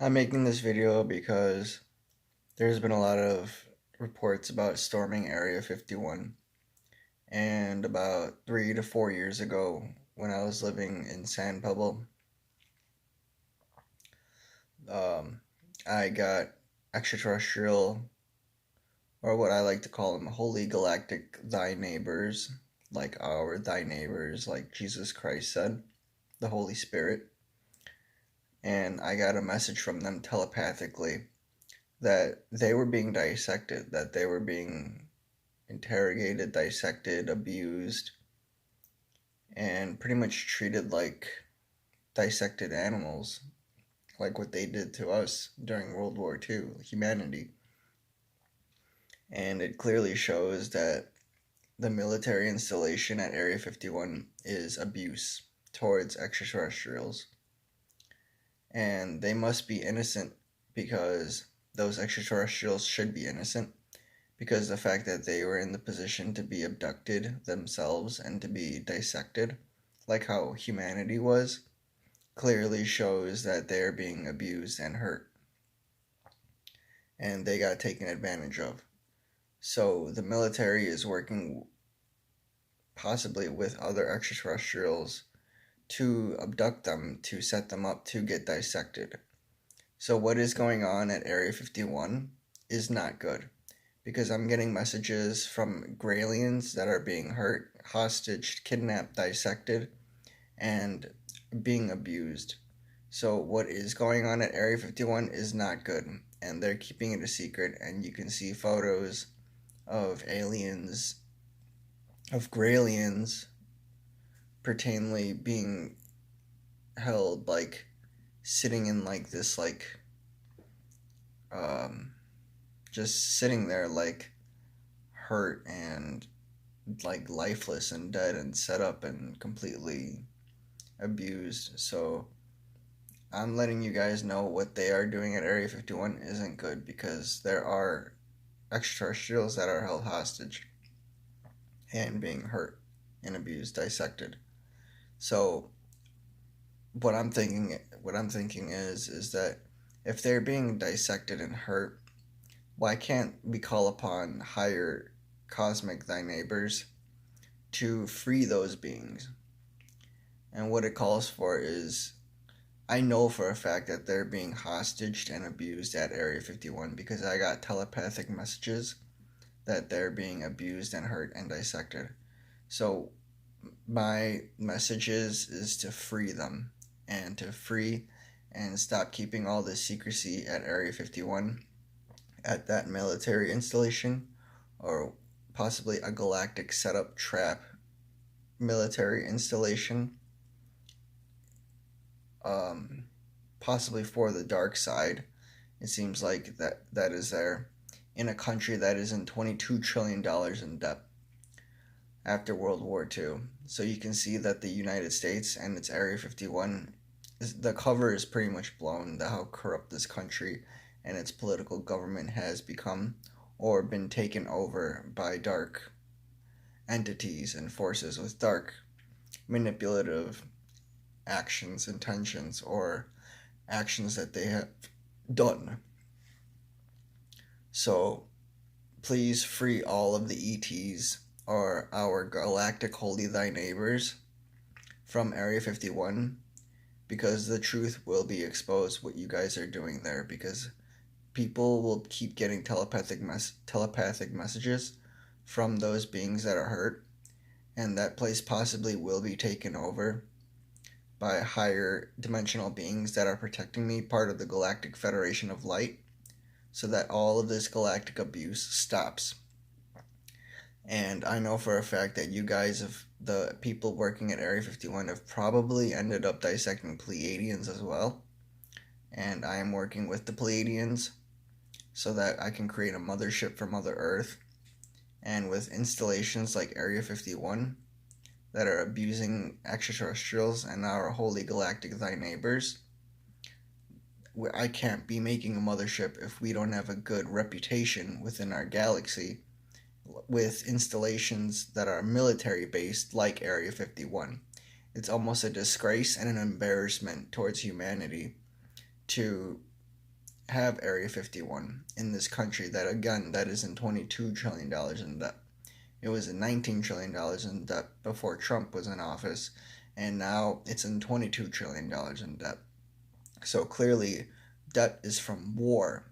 I'm making this video because there's been a lot of reports about storming Area 51, and about 3 to 4 years ago, when I was living in San Pablo, um, I got extraterrestrial, or what I like to call them, holy galactic thy neighbors, like our thy neighbors, like Jesus Christ said, the Holy Spirit, and I got a message from them telepathically that they were being dissected, that they were being interrogated, dissected, abused, and pretty much treated like dissected animals, like what they did to us during World War II, humanity. And it clearly shows that the military installation at Area 51 is abuse towards extraterrestrials. And they must be innocent because those extraterrestrials should be innocent because the fact that they were in the position to be abducted themselves and to be dissected, like how humanity was, clearly shows that they're being abused and hurt, and they got taken advantage of. So the military is working possibly with other extraterrestrials to abduct them, to set them up to get dissected. So what is going on at Area 51 is not good, because I'm getting messages from Gralians that are being hurt, hostage, kidnapped, dissected, and being abused. So what is going on at Area 51 is not good, and they're keeping it a secret, and you can see photos of aliens, of Gralians, pertainly being held, like, sitting in, like, this, like, um, just sitting there, like, hurt and, like, lifeless and dead and set up and completely abused. So I'm letting you guys know what they are doing at Area 51 isn't good, because there are extraterrestrials that are held hostage and being hurt and abused, dissected. So what I'm thinking is that if they're being dissected and hurt, why can't we call upon higher cosmic thy neighbors to free those beings? And what it calls for is, I know for a fact that they're being hostaged and abused at Area 51 because I got telepathic messages that they're being abused and hurt and dissected. So my message is to free them, and to free and stop keeping all this secrecy at Area 51, at that military installation, or possibly a galactic setup trap military installation, possibly for the dark side. It seems like that is there in a country that is in $22 trillion in debt after World War II. So you can see that the United States and its Area 51, the cover is pretty much blown, how corrupt this country and its political government has become, or been taken over by dark entities and forces with dark manipulative actions, intentions, or actions that they have done. So please free all of the ETs, or our galactic holy thy neighbors, from Area 51, because the truth will be exposed what you guys are doing there, because people will keep getting telepathic messages from those beings that are hurt, and that place possibly will be taken over by higher dimensional beings that are protecting me, part of the Galactic Federation of Light, so that all of this galactic abuse stops. And I know for a fact that you guys, the people working at Area 51, have probably ended up dissecting Pleiadians as well. And I am working with the Pleiadians so that I can create a mothership for Mother Earth. And with installations like Area 51 that are abusing extraterrestrials and our holy galactic thy neighbors, I can't be making a mothership if we don't have a good reputation within our galaxy with installations that are military based, like Area 51. It's almost a disgrace and an embarrassment towards humanity to have Area 51 in this country that, again, that is in $22 trillion in debt. It was in $19 trillion in debt before Trump was in office, and now it's in $22 trillion in debt. So clearly, debt is from war.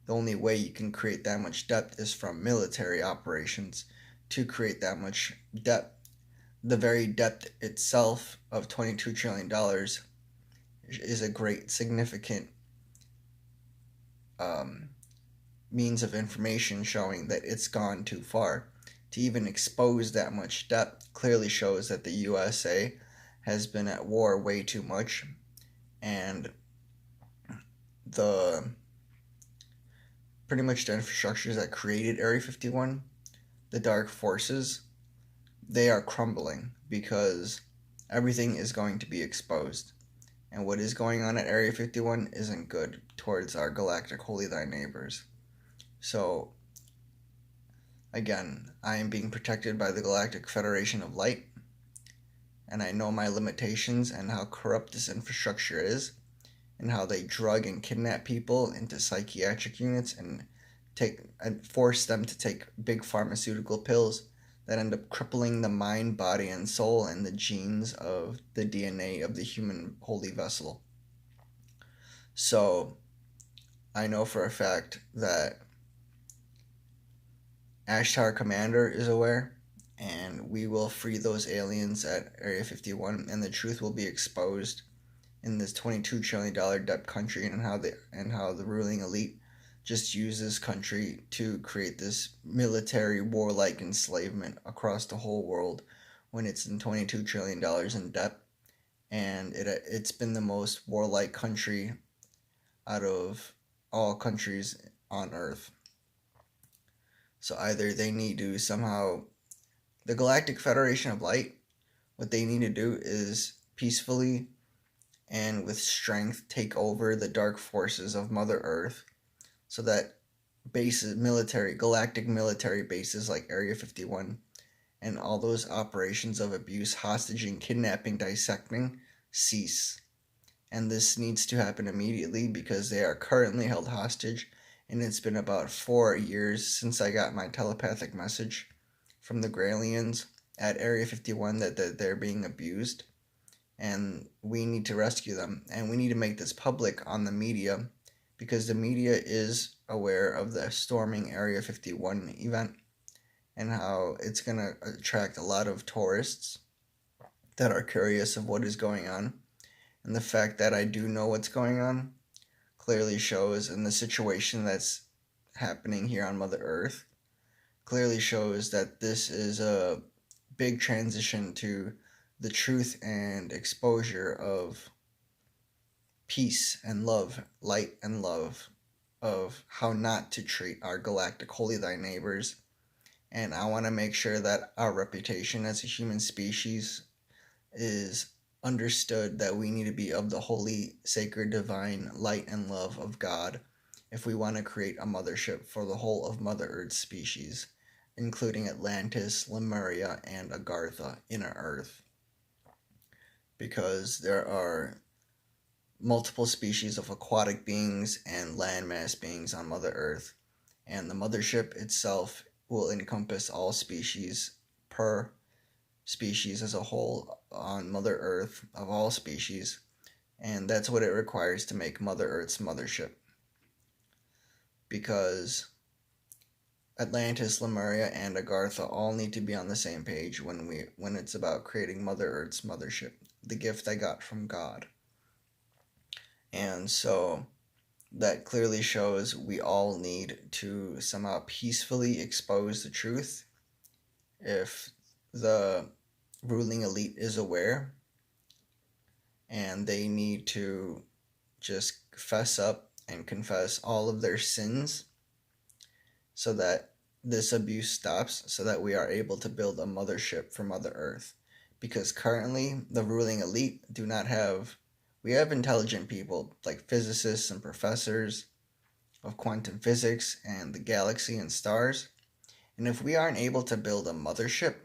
The only way you can create that much debt is from military operations to create that much debt. The very debt itself of $22 trillion is a great significant means of information showing that it's gone too far. To even expose that much debt clearly shows that the USA has been at war way too much, and the pretty much the infrastructures that created Area 51, the dark forces, they are crumbling because everything is going to be exposed. And what is going on at Area 51 isn't good towards our galactic holy thy neighbors. So, again, I am being protected by the Galactic Federation of Light, and I know my limitations and how corrupt this infrastructure is, and how they drug and kidnap people into psychiatric units and force them to take big pharmaceutical pills that end up crippling the mind, body, and soul and the genes of the DNA of the human holy vessel. So, I know for a fact that Ashtar Commander is aware, and we will free those aliens at Area 51, and the truth will be exposed in this $22 trillion debt country, and how the ruling elite just use this country to create this military warlike enslavement across the whole world when it's in $22 trillion in debt, and it's been the most warlike country out of all countries on Earth. So either they need to somehow, the Galactic Federation of Light, what they need to do is peacefully and with strength take over the dark forces of Mother Earth, so that galactic military bases like Area 51 and all those operations of abuse, hostage, kidnapping, dissecting cease. And this needs to happen immediately because they are currently held hostage, and it's been about 4 years since I got my telepathic message from the Gralians at Area 51 that they're being abused, and we need to rescue them, and we need to make this public on the media, because the media is aware of the storming Area 51 event and how it's going to attract a lot of tourists that are curious of what is going on. And the fact that I do know what's going on clearly shows, in the situation that's happening here on Mother Earth, clearly shows that this is a big transition to the truth and exposure of peace and love, light and love, of how not to treat our galactic holy thy neighbors. And I want to make sure that our reputation as a human species is understood, that we need to be of the holy, sacred, divine light and love of God if we want to create a mothership for the whole of Mother Earth's species, including Atlantis, Lemuria, and Agartha, inner Earth. Because there are multiple species of aquatic beings and landmass beings on Mother Earth, and the mothership itself will encompass all species per species as a whole on Mother Earth, of all species, and that's what it requires to make Mother Earth's mothership. Because Atlantis, Lemuria, and Agartha all need to be on the same page when it's about creating Mother Earth's mothership, the gift I got from God. And so that clearly shows we all need to somehow peacefully expose the truth. If the ruling elite is aware, and they need to just fess up and confess all of their sins so that this abuse stops, so that we are able to build a mothership for Mother Earth. Because currently the ruling elite we have intelligent people like physicists and professors of quantum physics and the galaxy and stars, and if we aren't able to build a mothership,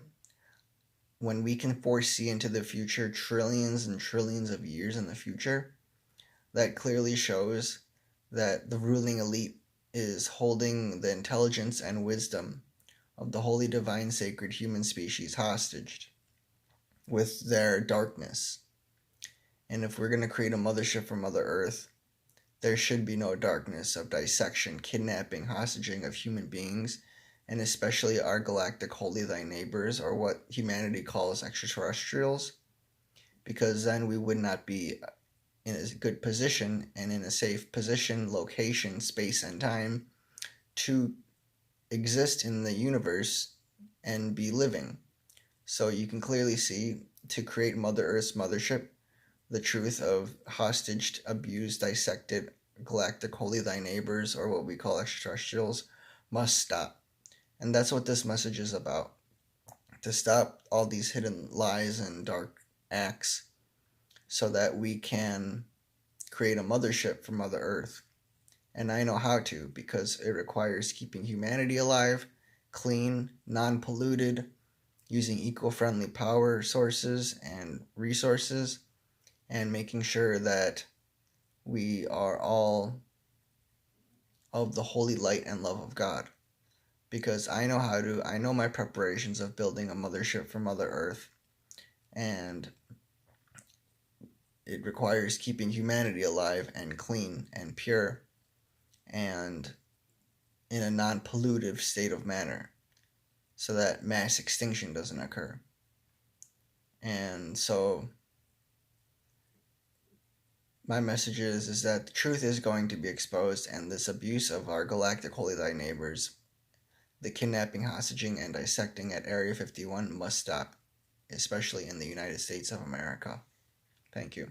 when we can foresee into the future, trillions and trillions of years in the future, that clearly shows that the ruling elite is holding the intelligence and wisdom of the holy, divine, sacred human species hostage with their darkness. And if we're going to create a mothership for Mother Earth, there should be no darkness of dissection, kidnapping, hostage,ing of human beings, and especially our galactic holy thy neighbors, or what humanity calls extraterrestrials, because then we would not be in a good position and in a safe position, location, space, and time to exist in the universe and be living. So you can clearly see, to create Mother Earth's mothership, the truth of hostaged, abused, dissected galactic holy thy neighbors, or what we call extraterrestrials, must stop. And that's what this message is about. To stop all these hidden lies and dark acts so that we can create a mothership for Mother Earth. And I know how to, because it requires keeping humanity alive, clean, non-polluted, using eco-friendly power sources and resources, and making sure that we are all of the holy light and love of God. Because I know how to, I know my preparations of building a mothership for Mother Earth, and it requires keeping humanity alive and clean and pure and in a non-pollutive state of manner, so that mass extinction doesn't occur. And so my message is that the truth is going to be exposed, and this abuse of our galactic holy thy neighbors, the kidnapping, hostage,ing, and dissecting at Area 51 must stop, especially in the United States of America. Thank you.